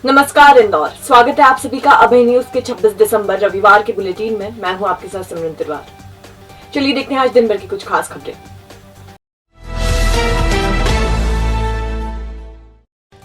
नमस्कार इंदौर, स्वागत है आप सभी का अभय न्यूज के 26 दिसंबर रविवार के बुलेटिन में। मैं हूं आपके साथ सिमरन तिवार। चलिए देखते हैं आज दिन भर की कुछ खास खबरें।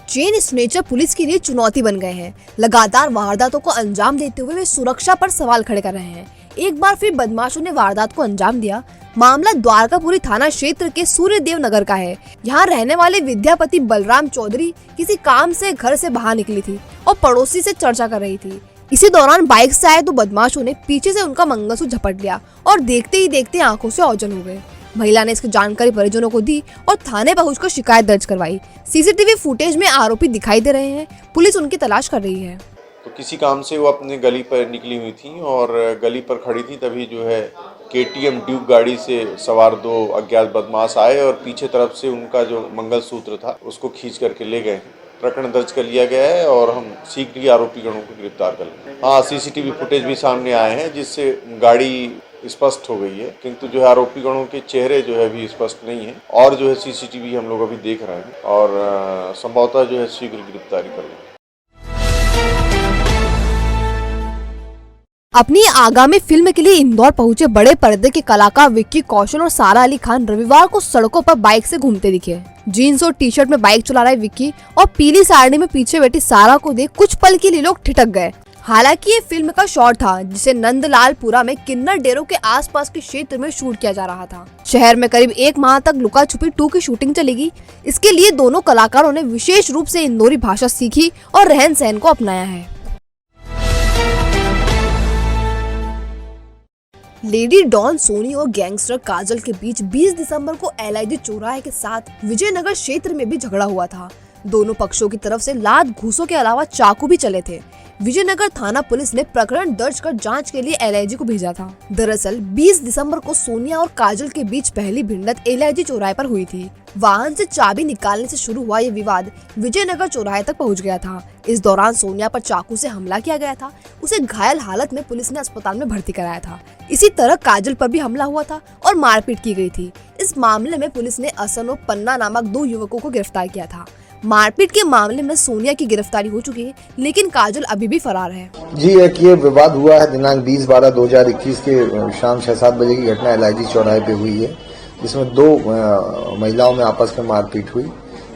चेन स्नेचर पुलिस के लिए चुनौती बन गए हैं। लगातार वारदातों को अंजाम देते हुए वे सुरक्षा पर सवाल खड़े कर रहे हैं। एक बार फिर बदमाशों ने वारदात को अंजाम दिया। मामला द्वारकापुरी थाना क्षेत्र के सूर्यदेव नगर का है। यहाँ रहने वाले विद्यापति बलराम चौधरी किसी काम से घर से बाहर निकली थी और पड़ोसी से चर्चा कर रही थी। इसी दौरान बाइक से आए दो बदमाशों ने पीछे से उनका मंगलसूत्र झपट लिया और देखते ही देखते आंखों से ओझल हो गए। महिला ने इसकी जानकारी परिजनों को दी और थाने पहुंचकर शिकायत दर्ज करवाई। सीसीटीवी फुटेज में आरोपी दिखाई दे रहे हैं। पुलिस उनकी तलाश कर रही है। तो किसी काम से वो अपने गली पर निकली हुई थी और गली पर खड़ी थी, तभी जो है KTM ड्यूक गाड़ी से सवार दो अज्ञात बदमाश आए और पीछे तरफ से उनका जो मंगलसूत्र था उसको खींच करके ले गए। प्रकरण दर्ज कर लिया गया है और हम शीघ्र ही आरोपी गणों को गिरफ्तार कर लेंगे। हाँ, सीसीटीवी फुटेज भी सामने आए हैं जिससे गाड़ी स्पष्ट हो गई है, किंतु जो है आरोपी गणों के चेहरे जो है अभी स्पष्ट नहीं है और जो है सीसीटीवी हम लोग अभी देख रहे हैं और संभवतः जो है शीघ्र गिरफ्तारी कर लेंगे। अपनी आगामी फिल्म के लिए इंदौर पहुंचे बड़े पर्दे के कलाकार विक्की कौशल और सारा अली खान रविवार को सड़कों पर बाइक से घूमते दिखे। जीन्स और टी-शर्ट में बाइक चला रहे विक्की और पीली साड़ी में पीछे बैठी सारा को देख कुछ पल के लिए लोग ठिठक गए। हालांकि ये फिल्म का शॉट था जिसे नंदलालपुरा में किन्नर डेरों के आसपास के क्षेत्र में शूट किया जा रहा था। शहर में करीब 1 माह तक लुका छुपी 2 की शूटिंग चलेगी। इसके लिए दोनों कलाकारों ने विशेष रूप से इंदौरी भाषा सीखी और रहन सहन को अपनाया है। लेडी डॉन सोनी और गैंगस्टर काजल के बीच 20 दिसंबर को LIG चौराहे के साथ विजयनगर क्षेत्र में भी झगड़ा हुआ था। दोनों पक्षों की तरफ से लात घूसों के अलावा चाकू भी चले थे। विजयनगर थाना पुलिस ने प्रकरण दर्ज कर जांच के लिए LIG को भेजा था। दरअसल 20 दिसंबर को सोनिया और काजल के बीच पहली भिड़ंत LIG चौराहे पर हुई थी। वाहन से चाबी निकालने से शुरू हुआ ये विवाद विजयनगर चौराहे तक पहुंच गया था। इस दौरान सोनिया पर चाकू से हमला किया गया था। उसे घायल हालत में पुलिस ने अस्पताल में भर्ती कराया था। इसी तरह काजल पर भी हमला हुआ था और मारपीट की गई थी। इस मामले में पुलिस ने असन और पन्ना नामक 2 युवकों को गिरफ्तार किया था। मारपीट के मामले में सोनिया की गिरफ्तारी हो चुकी है, लेकिन काजल अभी भी फरार है। जी, एक ये विवाद हुआ है दिनांक 20/12/2021 के शाम 6-7 बजे की घटना LIG चौराहे पे हुई है, जिसमें 2 महिलाओं में आपस में मारपीट हुई।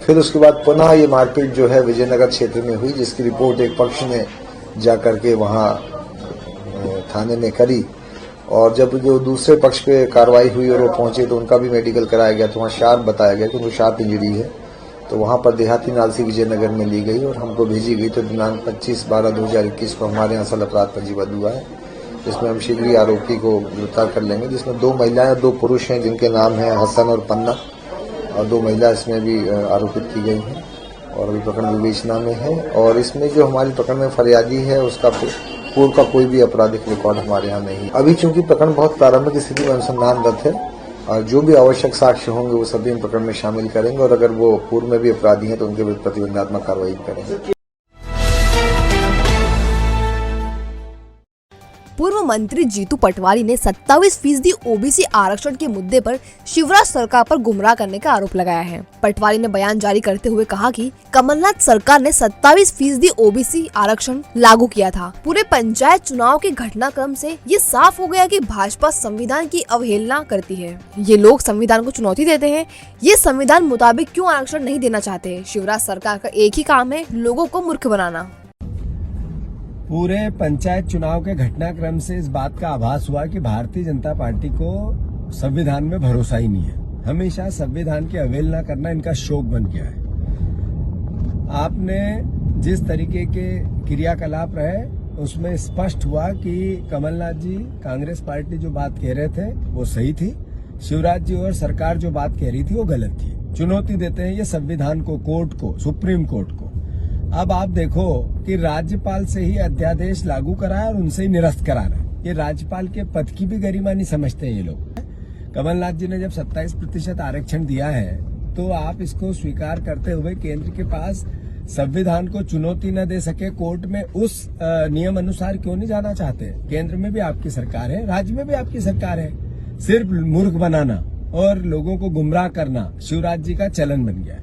फिर उसके बाद पुनः ये मारपीट जो है विजयनगर क्षेत्र में हुई, जिसकी रिपोर्ट एक पक्ष ने जाकर के वहाँ थाने में करी और जब जो दूसरे पक्ष पे कार्रवाई हुई और वो पहुंचे तो उनका भी मेडिकल कराया गया। तो वहाँ शार्प बताया गया कि उनको शार्प इंजरी है, तो वहाँ पर देहाती नालसी विजयनगर में ली गई और हमको भेजी गई। तो दिनांक 25/12/2021 को हमारे यहाँ असल अपराध पंजीबद्ध हुआ है, जिसमें हम शीघ्र ही आरोपी को गिरफ्तार कर लेंगे, जिसमें 2 महिलाएं और 2 पुरुष हैं जिनके नाम हैं हसन और पन्ना, और 2 महिला इसमें भी आरोपित की गई हैं और अभी प्रकरण विवेचना में है। और इसमें जो हमारी प्रकरण में फरियादी है उसका पूर्व का कोई भी आपराधिक रिकॉर्ड हमारे यहाँ नहीं। अभी चूंकि प्रकरण बहुत प्रारंभिक स्थिति में अनुसंधानरत है और जो भी आवश्यक साक्ष्य होंगे वो सभी हम प्रकरण में शामिल करेंगे और अगर वो पूर्व में भी अपराधी हैं तो उनके विरुद्ध प्रतिबंधात्मक कार्रवाई करेंगे। पूर्व मंत्री जीतू पटवारी ने 27% OBC आरक्षण के मुद्दे पर शिवराज सरकार पर गुमराह करने का आरोप लगाया है। पटवारी ने बयान जारी करते हुए कहा कि कमलनाथ सरकार ने 27% OBC आरक्षण लागू किया था। पूरे पंचायत चुनाव के घटनाक्रम से ये साफ हो गया कि भाजपा संविधान की अवहेलना करती है। ये लोग संविधान को चुनौती देते हैं। ये संविधान मुताबिक क्यों आरक्षण नहीं देना चाहते। शिवराज सरकार का एक ही काम है, लोगों को मूर्ख बनाना। पूरे पंचायत चुनाव के घटनाक्रम से इस बात का आभास हुआ कि भारतीय जनता पार्टी को संविधान में भरोसा ही नहीं है। हमेशा संविधान की अवहेलना करना इनका शौक बन गया है। आपने जिस तरीके के क्रियाकलाप रहे उसमें स्पष्ट हुआ कि कमलनाथ जी कांग्रेस पार्टी जो बात कह रहे थे वो सही थी, शिवराज जी और सरकार जो बात कह रही थी वो गलत थी। चुनौती देते हैं ये संविधान को, कोर्ट को, सुप्रीम कोर्ट को। अब आप देखो कि राज्यपाल से ही अध्यादेश लागू करा है और उनसे ही निरस्त करा रहे हैं। ये राज्यपाल के पद की भी गरिमा नहीं समझते ये लोग। कमलनाथ जी ने जब 27% आरक्षण दिया है तो आप इसको स्वीकार करते हुए केंद्र के पास संविधान को चुनौती न दे सके कोर्ट में उस नियम अनुसार क्यों नहीं जाना चाहते। केंद्र में भी आपकी सरकार है, राज्य में भी आपकी सरकार है। सिर्फ मूर्ख बनाना और लोगों को गुमराह करना शिवराज जी का चलन बन गया है।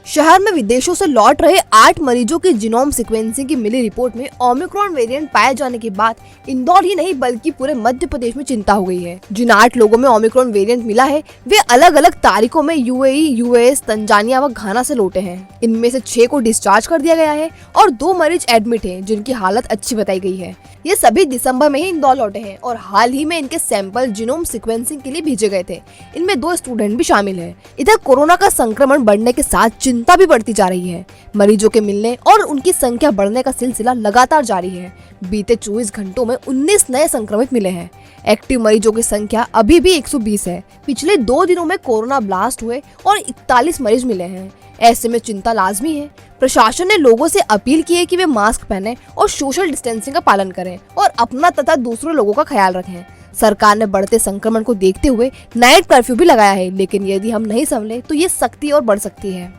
शहर में विदेशों से लौट रहे 8 मरीजों की जीनोम सीक्वेंसिंग की मिली रिपोर्ट में ओमिक्रॉन वेरिएंट पाए जाने के बाद इंदौर ही नहीं बल्कि पूरे मध्य प्रदेश में चिंता हो गई है। जिन 8 लोगों में ओमिक्रॉन वेरिएंट मिला है वे अलग अलग तारीखों में यूएई, यूएस, तंजानिया व घाना से लौटे हैं। इनमें से 6 को डिस्चार्ज कर दिया गया है और 2 मरीज एडमिट हैं जिनकी हालत अच्छी बताई गई है। ये सभी दिसंबर में ही इंदौर लौटे हैं और हाल ही में इनके सैंपल जीनोम सीक्वेंसिंग के लिए भेजे गए थे। इनमें 2 स्टूडेंट भी शामिल हैं। इधर कोरोना का संक्रमण बढ़ने के साथ चिंता भी बढ़ती जा रही है। मरीजों के मिलने और उनकी संख्या बढ़ने का सिलसिला लगातार जारी है। बीते 24 घंटों में 19 नए संक्रमित मिले हैं। एक्टिव मरीजों की संख्या अभी भी 120 है। पिछले 2 दिनों में कोरोना ब्लास्ट हुए और 41 मरीज मिले हैं। ऐसे में चिंता लाजमी है। प्रशासन ने लोगों से अपील की है कि वे मास्क पहनें और सोशल डिस्टेंसिंग का पालन करें और अपना तथा दूसरे लोगों का ख्याल रखें। सरकार ने बढ़ते संक्रमण को देखते हुए नाइट कर्फ्यू भी लगाया है, लेकिन यदि हम नहीं संभले तो ये सख्ती और बढ़ सकती है।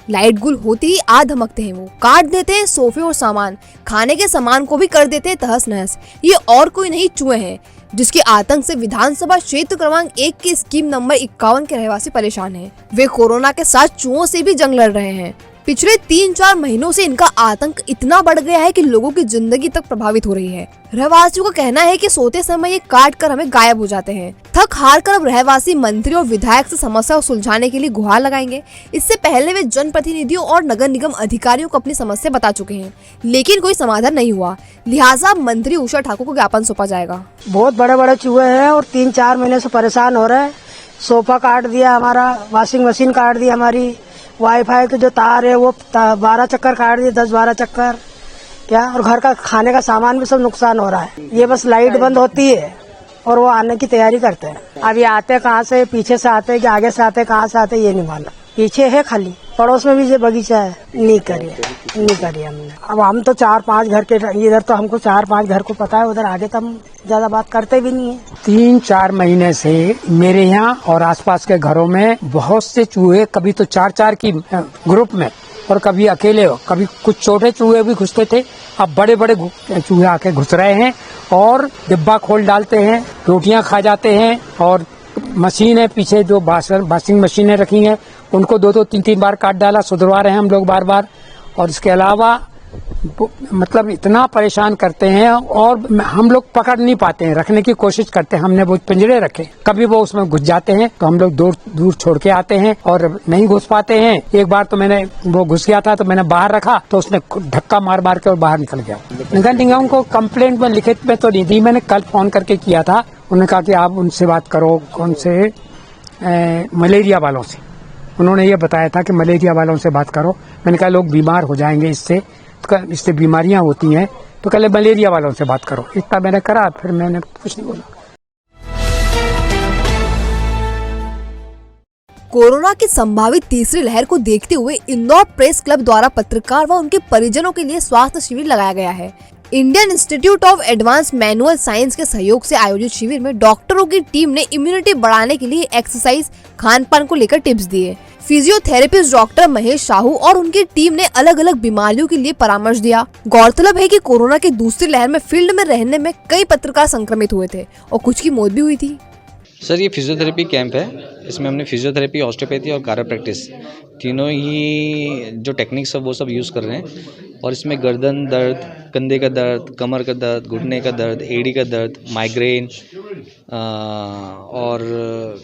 लाइट गुल होती ही आ धमकते हैं वो, काट देते हैं सोफे और सामान, खाने के सामान को भी कर देते हैं तहस नहस। ये और कोई नहीं चूहे हैं जिसके आतंक से विधानसभा क्षेत्र क्रमांक 1 की स्कीम नंबर 51 के रहवासी परेशान हैं। वे कोरोना के साथ चूहों से भी जंग लड़ रहे हैं। पिछले 3-4 महीनों से इनका आतंक इतना बढ़ गया है कि लोगों की जिंदगी तक प्रभावित हो रही है। रहवासियों का कहना है कि सोते समय ये काट कर हमें गायब हो जाते हैं। थक हार कर अब रहवासी मंत्री और विधायक से समस्या को सुलझाने के लिए गुहार लगाएंगे। इससे पहले वे जनप्रतिनिधियों और नगर निगम अधिकारियों को अपनी समस्या बता चुके हैं, लेकिन कोई समाधान नहीं हुआ। लिहाजा मंत्री उषा ठाकुर को ज्ञापन सौंपा जाएगा। बहुत बड़े बड़े चूहे हैं और 3-4 महीने से परेशान हो रहे हैं। सोफा काट दिया हमारा, वॉशिंग मशीन काट दी हमारी, वाईफाई के जो तार है वो 12 चक्कर काट दिए, 10-12 चक्कर क्या, और घर का खाने का सामान भी सब नुकसान हो रहा है। ये बस लाइट बंद होती है और वो आने की तैयारी करते हैं। अब ये आते कहाँ से, पीछे से आते कि आगे से आते, कहाँ से आते ये नहीं मालूम। पीछे है खाली, पड़ोस में भी ये बगीचा है। नहीं करिए हमने। अब हम तो 4-5 घर के, इधर तो हमको 4-5 घर को पता है, उधर आगे तो हम ज्यादा बात करते भी नहीं है। 3-4 महीने से मेरे यहाँ और आसपास के घरों में बहुत से चूहे, कभी तो 4-4 की ग्रुप में और कभी अकेले, कभी कुछ छोटे चूहे भी घुसते थे। अब बड़े बड़े चूहे आके घुस रहे हैं और डिब्बा खोल डालते हैं, रोटियां खा जाते हैं। और मशीन है पीछे जो वॉशिंग मशीनें रखी हैं उनको 2-2, 3-3 बार काट डाला, सुधरवा रहे हैं हम लोग बार बार। और इसके अलावा मतलब इतना परेशान करते हैं और हम लोग पकड़ नहीं पाते हैं, रखने की कोशिश करते हैं। हमने वो पिंजरे रखे, कभी वो उसमें घुस जाते हैं तो हम लोग दूर छोड़ के आते हैं और नहीं घुस पाते हैं। एक बार तो मैंने वो घुस गया था तो मैंने बाहर रखा तो उसने धक्का मार के और बाहर निकल गया। नगर निगम को कंप्लेंट में लिखित में तो नहीं दी, मैंने कल फोन करके किया था। उन्होंने कहा कि आप उनसे बात करो, कौन से मलेरिया वालों से। उन्होंने ये बताया था कि मलेरिया वालों से बात करो। मैंने कहा लोग बीमार हो जाएंगे इससे बीमारियां होती हैं, तो कल मलेरिया वालों से बात करो। इतना मैंने करा, फिर मैंने कुछ नहीं बोला। कोरोना की संभावित तीसरी लहर को देखते हुए इंदौर प्रेस क्लब द्वारा पत्रकार व उनके परिजनों के लिए स्वास्थ्य शिविर लगाया गया है। Indian institute of advance manual science के सहयोग से आयोजित शिविर में डॉक्टरों की टीम ने इम्यूनिटी बढ़ाने के लिए एक्सरसाइज, खान पान को लेकर टिप्स दिए। फिजियोथेरेपिस्ट डॉक्टर महेश साहू और उनकी टीम ने अलग अलग बीमारियों के लिए परामर्श दिया। गौरतलब है कि कोरोना की दूसरी लहर में फील्ड में रहने में कई पत्रकार संक्रमित हुए थे और कुछ की मौत भी हुई थी। सर ये फिजियोथेरेपी कैंप है। इसमें हमने फिजियोथेरेपी, ऑस्टियोपैथी और कायरोप्रैक्टिस तीनों ही जो टेक्निक्स है वो सब यूज़ कर रहे हैं। और इसमें गर्दन दर्द, कंधे का दर्द, कमर का दर्द, घुटने का दर्द, एड़ी का दर्द, माइग्रेन और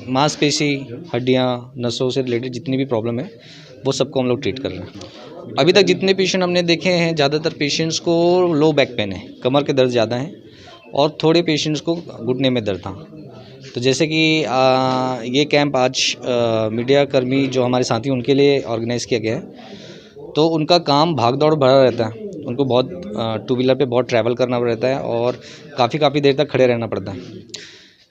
मांसपेशी, हड्डियाँ, नसों से रिलेटेड जितनी भी प्रॉब्लम है वो सबको हम लोग ट्रीट कर रहे हैं। अभी तक जितने पेशेंट हमने देखे हैं, ज़्यादातर पेशेंट्स को लो बैक पेन है, कमर के दर्द ज़्यादा है और थोड़े पेशेंट्स को घुटने में दर्द था। तो जैसे कि ये कैंप आज मीडिया कर्मी जो हमारे साथी उनके लिए ऑर्गेनाइज़ किया गया है। तो उनका काम भाग दौड़ भरा रहता है, उनको बहुत 2 व्हीलर पे बहुत ट्रैवल करना रहता है और काफ़ी देर तक खड़े रहना पड़ता है।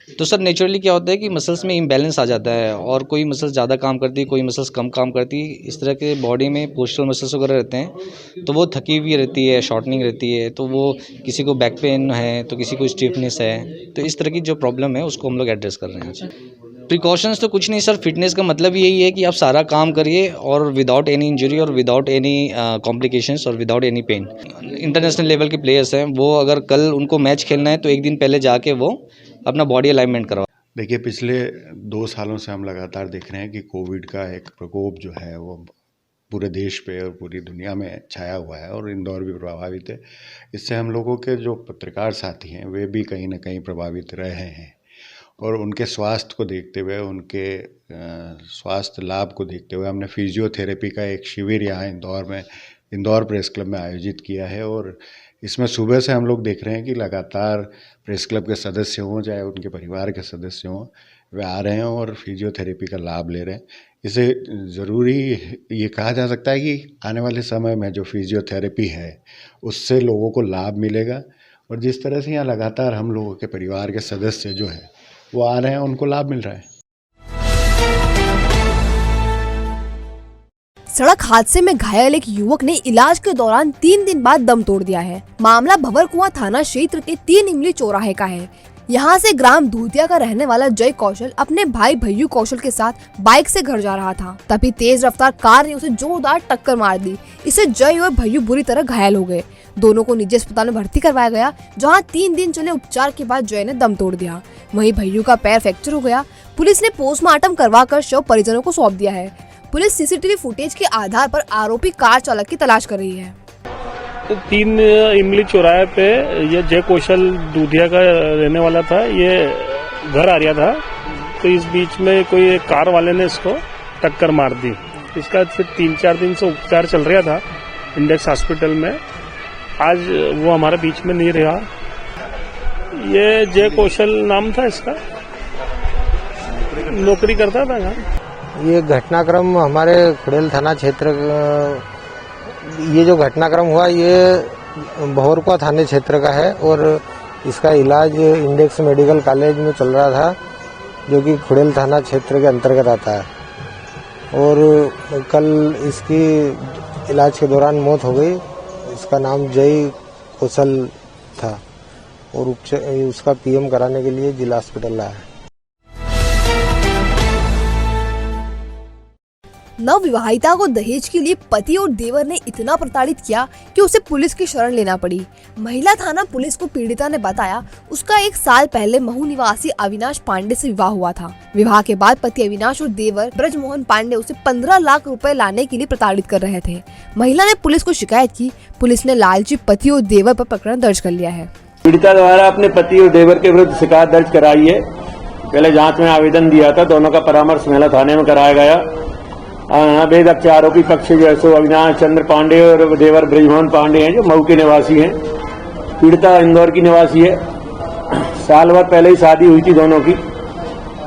तो सर नेचुरली क्या होता है कि मसल्स में इम्बैलेंस आ जाता है और कोई मसल्स ज़्यादा काम करती है, कोई मसल्स कम काम करती है। इस तरह के बॉडी में पोस्चरल मसल्स वगैरह रहते हैं तो वो थकी हुई रहती है, शॉर्टनिंग रहती है। तो वो किसी को बैक पेन है तो किसी को स्टिफनेस है। तो इस तरह की जो प्रॉब्लम है उसको हम लोग एड्रेस कर रहे हैं। प्रिकॉशंस तो कुछ नहीं सर, फिटनेस का मतलब यही है कि आप सारा काम करिए और विदाउट एनी इंजरी और विदाउट एनी कॉम्प्लिकेशंस और without any pain. International level के प्लेयर्स हैं, वो अगर कल उनको मैच खेलना है तो एक दिन पहले जाके वो अपना बॉडी अलाइनमेंट करवा। देखिए, पिछले 2 सालों से हम लगातार देख रहे हैं कि कोविड का एक प्रकोप जो है वो पूरे देश पे और पूरी दुनिया में छाया हुआ है और इंदौर भी प्रभावित है। इससे हम लोगों के जो पत्रकार साथी हैं वे भी कहीं न कहीं प्रभावित रहे हैं और उनके स्वास्थ्य को देखते हुए, उनके स्वास्थ्य लाभ को देखते हुए हमने फिजियोथेरेपी का एक शिविर यहाँ इंदौर प्रेस क्लब में आयोजित किया है और इसमें सुबह से हम लोग देख रहे हैं कि लगातार प्रेस क्लब के सदस्य हों चाहे उनके परिवार के सदस्य हों, वे आ रहे हैं और फिजियोथेरेपी का लाभ ले रहे हैं। इसे ज़रूरी ये कहा जा सकता है कि आने वाले समय में जो फिजियोथेरेपी है उससे लोगों को लाभ मिलेगा और जिस तरह से यहाँ लगातार हम लोगों के परिवार के सदस्य जो है वो आ रहे हैं, उनको लाभ मिल रहा है। सड़क हादसे में घायल एक युवक ने इलाज के दौरान 3 दिन बाद दम तोड़ दिया है। मामला भंवरकुआं थाना क्षेत्र के 3 इमली चौराहे का है। यहाँ से ग्राम दूधिया का रहने वाला जय कौशल अपने भाई भैयू कौशल के साथ बाइक से घर जा रहा था। तभी तेज रफ्तार कार ने उसे जोरदार टक्कर मार दी। इससे जय और भैयू बुरी तरह घायल हो गए। दोनों को निजी अस्पताल में भर्ती करवाया गया, जहाँ 3 दिन चले उपचार के बाद जय ने दम तोड़ दिया। वहीं भैयू का पैर फ्रैक्चर हो गया। पुलिस ने पोस्टमार्टम करवाकर शव परिजनों को सौंप दिया है। पुलिस सीसीटीवी फुटेज के आधार पर आरोपी कार चालक की तलाश कर रही है। 3 इमली चौराहे पे ये जय कौशल दूधिया का रहने वाला था। ये घर आ रहा था तो इस बीच में कोई एक कार वाले ने इसको टक्कर मार दी। इसका फिर 3-4 दिन से उपचार चल रहा था इंडेक्स हॉस्पिटल में। आज वो हमारे बीच में नहीं रहा। ये जय कौशल नाम था इसका, नौकरी करता था यहाँ। ये घटनाक्रम हमारे खुड़ेल थाना क्षेत्र, ये जो घटनाक्रम हुआ ये भंवरकुआं थाने क्षेत्र का है और इसका इलाज इंडेक्स मेडिकल कॉलेज में चल रहा था, जो कि खुड़ेल थाना क्षेत्र के अंतर्गत आता है। और कल इसकी इलाज के दौरान मौत हो गई। इसका नाम जय कौशल था और उसका पीएम कराने के लिए जिला अस्पताल लाया है। नवविवाहिता को दहेज के लिए पति और देवर ने इतना प्रताड़ित किया कि उसे पुलिस की शरण लेना पड़ी। महिला थाना पुलिस को पीड़िता ने बताया उसका 1 साल पहले महू निवासी अविनाश पांडे से विवाह हुआ था। विवाह के बाद पति अविनाश और देवर ब्रजमोहन पांडे उसे 15 लाख रुपए लाने के लिए प्रताड़ित कर रहे थे। महिला ने पुलिस को शिकायत की। पुलिस ने लालची पति और देवर पर प्रकरण दर्ज कर लिया है। पीड़िता द्वारा अपने पति और देवर के विरुद्ध शिकायत दर्ज कराई है। पहले जाँच में आवेदन दिया था, दोनों का परामर्श महिला थाने में कराया गया। बेदक के आरोपी पक्ष जो है सो अविनाश चंद्र पांडे और देवर ब्रजमोहन पांडे हैं, जो मऊ के निवासी हैं। पीड़िता इंदौर की निवासी है। साल भर पहले ही शादी हुई थी दोनों की।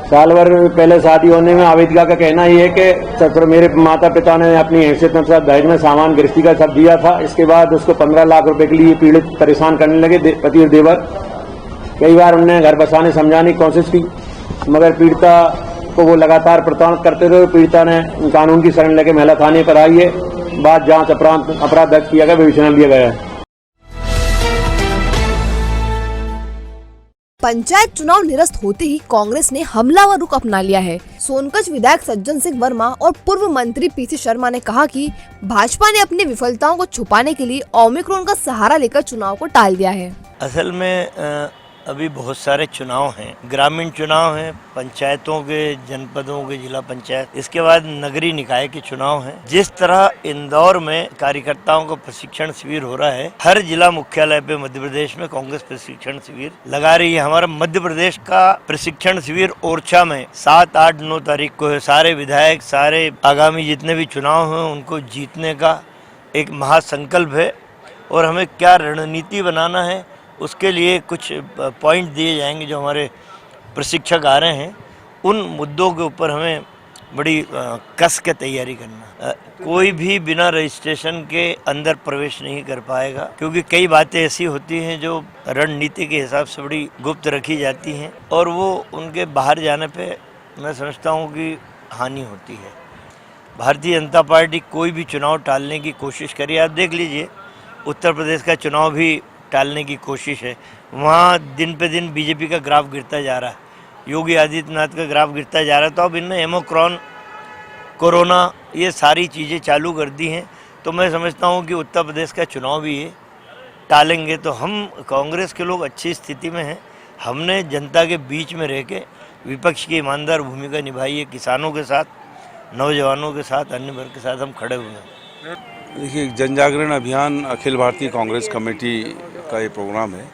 साल भर पहले शादी होने में आवेदिका का कहना ये है कि मेरे माता पिता ने अपनी हैसियत में दहेज में सामान गृहस्थी का सब दिया था। इसके बाद उसको 15 लाख रुपए के लिए पीड़ित परेशान करने लगे पति और देवर। कई बार उन्होंने घर बसाने समझाने की कोशिश की, मगर पीड़िता को वो लगातार प्रताड़ित करते रहे। पीड़िता ने कानून की शरण लेकर महिला थाने पर आई है। बाद जांच अपराध दर्ज किया गया, विवेचना लिया गया है। पंचायत चुनाव निरस्त होते ही कांग्रेस ने हमलावर रुख अपना लिया है। सोनकच्छ विधायक सज्जन सिंह वर्मा और पूर्व मंत्री पीसी शर्मा ने कहा कि भाजपा ने अपनी विफलताओं को छुपाने के लिए ओमिक्रॉन का सहारा लेकर चुनाव को टाल दिया है। असल में अभी बहुत सारे चुनाव हैं, ग्रामीण चुनाव हैं, पंचायतों के, जनपदों के, जिला पंचायत, इसके बाद नगरीय निकाय के चुनाव हैं। जिस तरह इंदौर में कार्यकर्ताओं को प्रशिक्षण शिविर हो रहा है, हर जिला मुख्यालय पे मध्य प्रदेश में कांग्रेस प्रशिक्षण शिविर लगा रही है। हमारा मध्य प्रदेश का प्रशिक्षण शिविर ओरछा में 7, 8, 9 तारीख को है। सारे विधायक, सारे आगामी जितने भी चुनाव हैं उनको जीतने का एक महासंकल्प है और हमें क्या रणनीति बनाना है उसके लिए कुछ पॉइंट दिए जाएंगे। जो हमारे प्रशिक्षक आ रहे हैं उन मुद्दों के ऊपर हमें बड़ी कस के तैयारी करना। कोई भी बिना रजिस्ट्रेशन के अंदर प्रवेश नहीं कर पाएगा, क्योंकि कई बातें ऐसी होती हैं जो रणनीति के हिसाब से बड़ी गुप्त रखी जाती हैं और वो उनके बाहर जाने पे मैं समझता हूँ कि हानि होती है। भारतीय जनता पार्टी कोई भी चुनाव टालने की कोशिश करी। आप देख लीजिए उत्तर प्रदेश का चुनाव भी टालने की कोशिश है। वहाँ दिन पे दिन बीजेपी का ग्राफ गिरता जा रहा है, योगी आदित्यनाथ का ग्राफ गिरता जा रहा है। तो अब इनने ओमिक्रॉन, कोरोना, ये सारी चीज़ें चालू कर दी हैं। तो मैं समझता हूँ कि उत्तर प्रदेश का चुनाव भी ये टालेंगे। तो हम कांग्रेस के लोग अच्छी स्थिति में हैं। हमने जनता के बीच में रह के विपक्ष की ईमानदार भूमिका निभाई है। किसानों के साथ, नौजवानों के साथ, अन्य वर्ग के साथ हम खड़े हुए हैं। देखिए, जन जागरण अभियान अखिल भारतीय कांग्रेस कमेटी का ये प्रोग्राम है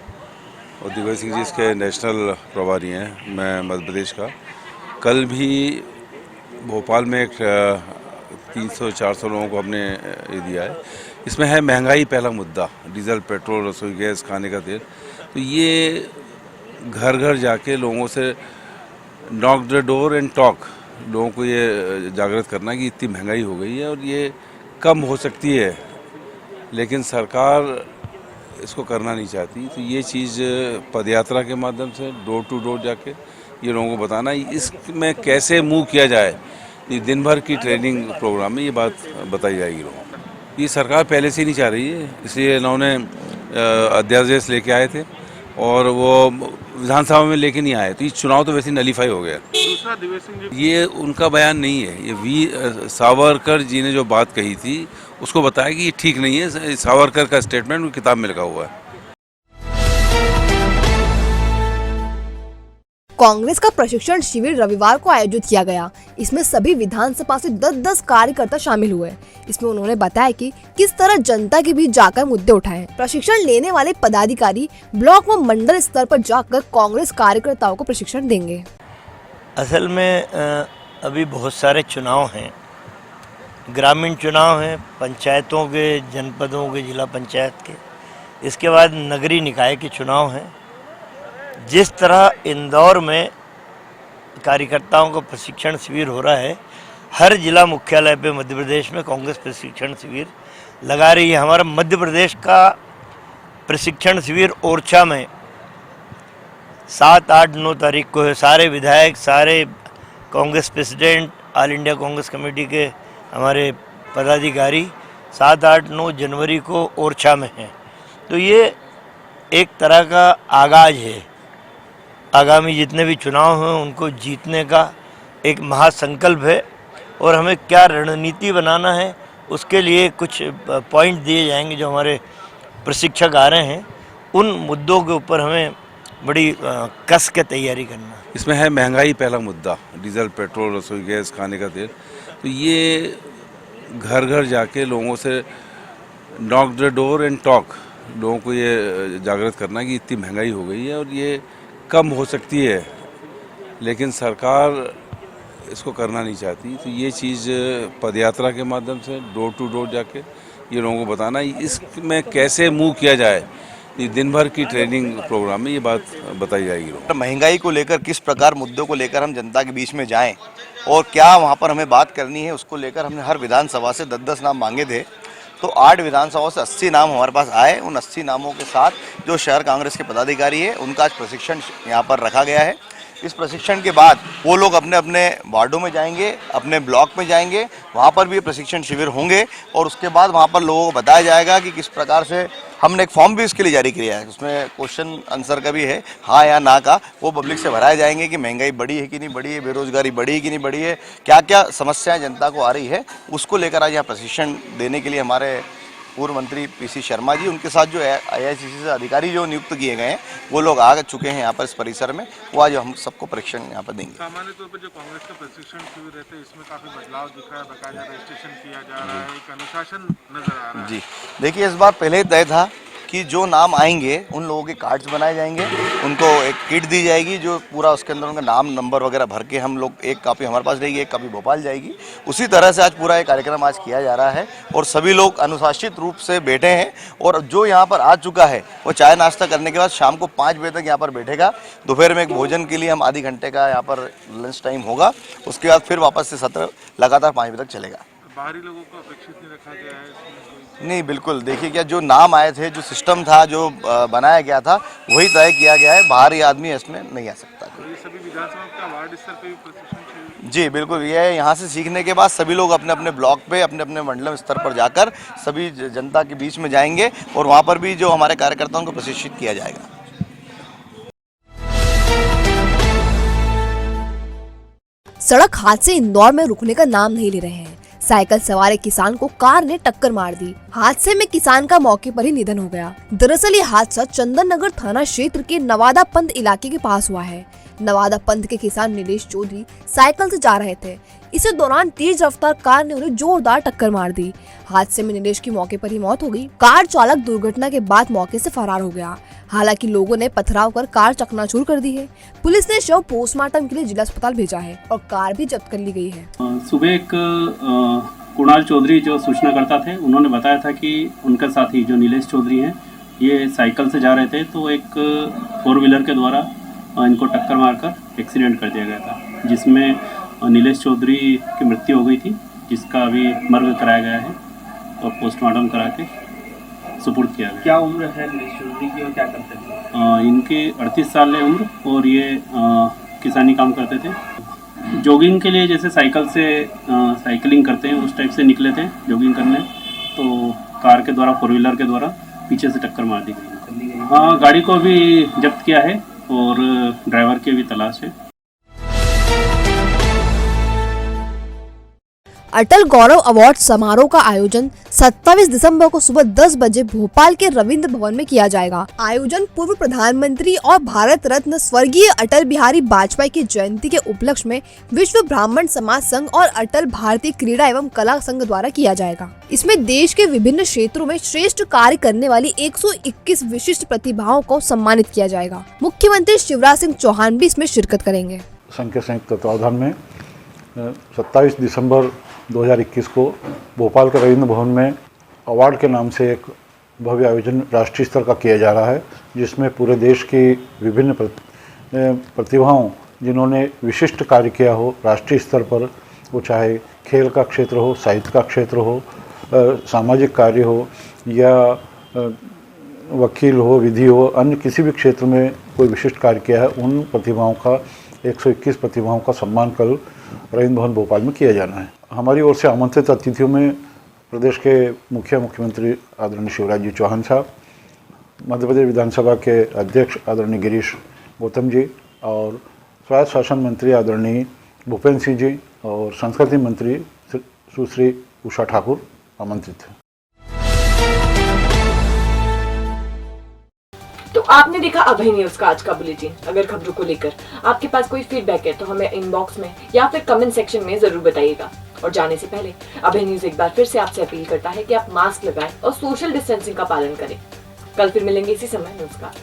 और दिग्विजय सिंह जी इसके नेशनल प्रभारी हैं, मैं मध्य प्रदेश का। कल भी भोपाल में एक 300-400 लोगों को हमने ये दिया है। इसमें है महंगाई पहला मुद्दा, डीजल, पेट्रोल, रसोई गैस, खाने का तेल। तो ये घर घर जाके लोगों से knock the door and talk, लोगों को ये जागृत करना कि इतनी महंगाई हो गई है और ये कम हो सकती है, लेकिन सरकार इसको करना नहीं चाहती। तो ये चीज़ पदयात्रा के माध्यम से डोर टू डोर जाके ये लोगों को बताना, इसमें कैसे मूव किया जाए, ये दिन भर की ट्रेनिंग प्रोग्राम में ये बात बताई जाएगी लोगों को। ये सरकार पहले से ही नहीं चाह रही है, इसलिए इन्होंने अध्यादेश लेके आए थे और वो विधानसभा में लेके नहीं आए, तो ये चुनाव तो वैसे नलीफाई हो गया। दूसरा दिग्विजय सिंह, ये उनका बयान नहीं है, ये वीर सावरकर जी ने जो बात कही थी उसको बताया कि ये ठीक नहीं है। सावरकर का स्टेटमेंट किताब में लिखा हुआ है। कांग्रेस का प्रशिक्षण शिविर रविवार को आयोजित किया गया। इसमें सभी विधानसभा से 10-10 कार्यकर्ता शामिल हुए। इसमें उन्होंने बताया कि किस तरह जनता के बीच जाकर मुद्दे उठाएं। प्रशिक्षण लेने वाले पदाधिकारी ब्लॉक व मंडल स्तर पर जाकर कांग्रेस कार्यकर्ताओं को प्रशिक्षण देंगे। असल में अभी बहुत सारे चुनाव हैं, ग्रामीण चुनाव हैं, पंचायतों के, जनपदों के, जिला पंचायत के, इसके बाद नगरीय निकाय के चुनाव हैं। जिस तरह इंदौर में कार्यकर्ताओं को प्रशिक्षण शिविर हो रहा है, हर जिला मुख्यालय पे मध्य प्रदेश में कांग्रेस प्रशिक्षण शिविर लगा रही है। हमारा मध्य प्रदेश का प्रशिक्षण शिविर ओरछा में 7, 8, 9 तारीख को है। सारे विधायक, सारे Congress president, all India Congress committee के हमारे पदाधिकारी 7, 8, 9 जनवरी को ओरछा में हैं। तो ये एक तरह का आगाज है। आगामी जितने भी चुनाव हैं उनको जीतने का एक महासंकल्प है और हमें क्या रणनीति बनाना है उसके लिए कुछ पॉइंट दिए जाएंगे। जो हमारे प्रशिक्षक आ रहे हैं उन मुद्दों के ऊपर हमें बड़ी कस के तैयारी करना है। इसमें है महंगाई पहला मुद्दा, डीजल, पेट्रोल, रसोई गैस, खाने का तेल। तो ये घर घर जाके लोगों से knock the door and talk, लोगों को ये जागृत करना कि इतनी महंगाई हो गई है और ये कम हो सकती है, लेकिन सरकार इसको करना नहीं चाहती। तो ये चीज़ पदयात्रा के माध्यम से डोर टू डोर जाके ये लोगों को बताना, इसमें कैसे मूव किया जाए, ये दिन भर की ट्रेनिंग प्रोग्राम में ये बात बताई जाएगी लोगों को। महंगाई को लेकर किस प्रकार मुद्दों को लेकर हम जनता के बीच में जाएं और क्या वहाँ पर हमें बात करनी है, उसको लेकर हमने हर विधानसभा से 10-10 नाम मांगे थे। तो 8 विधानसभाओं से 80 नाम हमारे पास आए। उन 80 नामों के साथ जो शहर कांग्रेस के पदाधिकारी है उनका आज प्रशिक्षण यहाँ पर रखा गया है। इस प्रशिक्षण के बाद वो लोग अपने अपने वार्डों में जाएंगे, अपने ब्लॉक में जाएंगे, वहाँ पर भी प्रशिक्षण शिविर होंगे और उसके बाद वहाँ पर लोगों को बताया जाएगा कि किस प्रकार से हमने एक फॉर्म भी इसके लिए जारी किया है। उसमें क्वेश्चन आंसर का भी है, हाँ या ना का, वो पब्लिक से भराए जाएंगे कि महंगाई बढ़ी है कि नहीं बढ़ी है, बेरोजगारी बढ़ी है कि नहीं बढ़ी है, क्या क्या समस्याएं जनता को आ रही है, उसको लेकर आज यहाँ प्रशिक्षण देने के लिए हमारे पूर्व मंत्री पीसी शर्मा जी, उनके साथ जो आईआईसीसी से अधिकारी जो नियुक्त किए गए हैं वो लोग आ चुके हैं यहाँ पर इस परिसर में। वो आज हम सबको प्रशिक्षण यहाँ पर देंगे। सामान्य तौर पर जो कांग्रेस का प्रशिक्षण शिविर रहता है इसमें काफी बदलाव दिख रहा है, बकायदा रजिस्ट्रेशन किया जा रहा है, एक अनुशासन नजर आ रहा है। जी देखिए, इस बार पहले तय था कि जो नाम आएंगे उन लोगों के कार्ड्स बनाए जाएंगे, उनको एक किट दी जाएगी जो पूरा उसके अंदर उनका नाम नंबर वगैरह भर के हम लोग, एक कॉपी हमारे पास रहेगी, एक कॉपी भोपाल जाएगी। उसी तरह से आज पूरा ये कार्यक्रम आज किया जा रहा है और सभी लोग अनुशासित रूप से बैठे हैं और जो यहाँ पर आ चुका है वो चाय नाश्ता करने के बाद शाम को 5 बजे तक यहाँ पर बैठेगा। दोपहर में एक भोजन के लिए हम आधी घंटे का यहाँ पर लंच टाइम होगा, उसके बाद फिर वापस से सत्र लगातार 5 बजे तक चलेगा। बाहरी लोगों को अपेक्षित नहीं रखा गया है? नहीं, बिल्कुल। देखिए, क्या जो नाम आए थे, जो सिस्टम था, जो बनाया गया था, वही तय किया गया है। बाहरी आदमी इसमें नहीं आ सकता। तो ये सभी विधानसभा का वार्ड स्तर पे भी प्रशिक्षण? जी बिल्कुल। ये यहाँ से सीखने के बाद सभी लोग अपने अपने ब्लॉक पे, अपने अपने मंडलम स्तर पर जाकर सभी जनता के बीच में जाएंगे और वहाँ पर भी जो हमारे कार्यकर्ताओं को प्रशिक्षित किया जाएगा। सड़क हादसे इंदौर में रुकने का नाम नहीं ले रहे हैं। साइकिल सवार एक किसान को कार ने टक्कर मार दी। हादसे में किसान का मौके पर ही निधन हो गया। दरअसल ये हादसा चंदन नगर थाना क्षेत्र के नवादा पंत इलाके के पास हुआ है। नवादा पंथ के किसान नीलेश चौधरी साइकिल से जा रहे थे। इसी दौरान तेज रफ्तार कार ने उन्हें जोरदार टक्कर मार दी। हादसे में नीलेश की मौके पर ही मौत हो गई। कार चालक दुर्घटना के बाद मौके से फरार हो गया। हालांकि लोगों ने पथराव कर कार चकनाचूर कर दी है। पुलिस ने शव पोस्टमार्टम के लिए जिला अस्पताल भेजा है और कार भी जब्त कर ली गई है। सुबह एक कुणाल चौधरी जो सूचनाकर्ता थे, उन्होंने बताया था कि उनका साथी जो नीलेश चौधरी हैं, ये साइकिल से जा रहे थे तो एक 4 व्हीलर के द्वारा इनको टक्कर मारकर एक्सीडेंट कर दिया गया था, जिसमें नीलेश चौधरी की मृत्यु हो गई थी, जिसका अभी मर्ग कराया गया है और पोस्टमार्टम करा के सुपुर्द किया गया। क्या उम्र है नीलेश चौधरी की और क्या करते थे? इनकी 38 साल है उम्र और ये किसानी काम करते थे। जॉगिंग के लिए जैसे साइकिल से साइकिलिंग करते हैं उस टाइप से निकले थे जॉगिंग करने, तो कार के द्वारा 4 व्हीलर के द्वारा पीछे से टक्कर मार दी गई। हाँ, गाड़ी को भी जब्त किया है और ड्राइवर की भी तलाश है। अटल गौरव अवार्ड समारोह का आयोजन 27 दिसंबर को सुबह 10 बजे भोपाल के रविंद्र भवन में किया जाएगा। आयोजन पूर्व प्रधानमंत्री और भारत रत्न स्वर्गीय अटल बिहारी वाजपेयी की जयंती के उपलक्ष्य में विश्व ब्राह्मण समाज संघ और अटल भारतीय क्रीड़ा एवं कला संघ द्वारा किया जाएगा। इसमें देश के विभिन्न क्षेत्रों में श्रेष्ठ कार्य करने वाली 121 विशिष्ट प्रतिभाओं को सम्मानित किया जाएगा। मुख्यमंत्री शिवराज सिंह चौहान भी इसमें शिरकत करेंगे। संघ के संयुक्त तत्वावधान में 27 दिसंबर 2021 को भोपाल के रविंद्र भवन में अवार्ड के नाम से एक भव्य आयोजन राष्ट्रीय स्तर का किया जा रहा है, जिसमें पूरे देश की विभिन्न प्रतिभाओं जिन्होंने विशिष्ट कार्य किया हो राष्ट्रीय स्तर पर, वो चाहे खेल का क्षेत्र हो, साहित्य का क्षेत्र हो, सामाजिक कार्य हो या वकील हो, विधि हो, अन्य किसी भी क्षेत्र में कोई विशिष्ट कार्य किया है, उन प्रतिभाओं का 121 प्रतिभाओं का सम्मान कल रविंद्र भवन भोपाल में किया जाना है। हमारी ओर से आमंत्रित अतिथियों में प्रदेश के मुख्यमंत्री आदरणीय शिवराज जी चौहान साहब, मध्य प्रदेश विधानसभा के अध्यक्ष आदरणीय गिरीश गौतम जी और स्वायत्त शासन मंत्री आदरणीय भूपेंद्र सिंह जी और संस्कृति मंत्री सुश्री उषा ठाकुर आमंत्रित हैं। तो आपने देखा अभय न्यूज का आज का बुलेटिन। अगर खबरों को लेकर आपके पास कोई फीडबैक है तो हमें इनबॉक्स में या फिर कमेंट सेक्शन में जरूर बताइएगा। और जाने से पहले अभय न्यूज एक बार फिर से आपसे अपील करता है कि आप मास्क लगाएं और सोशल डिस्टेंसिंग का पालन करें। कल फिर मिलेंगे इसी समय। नमस्कार।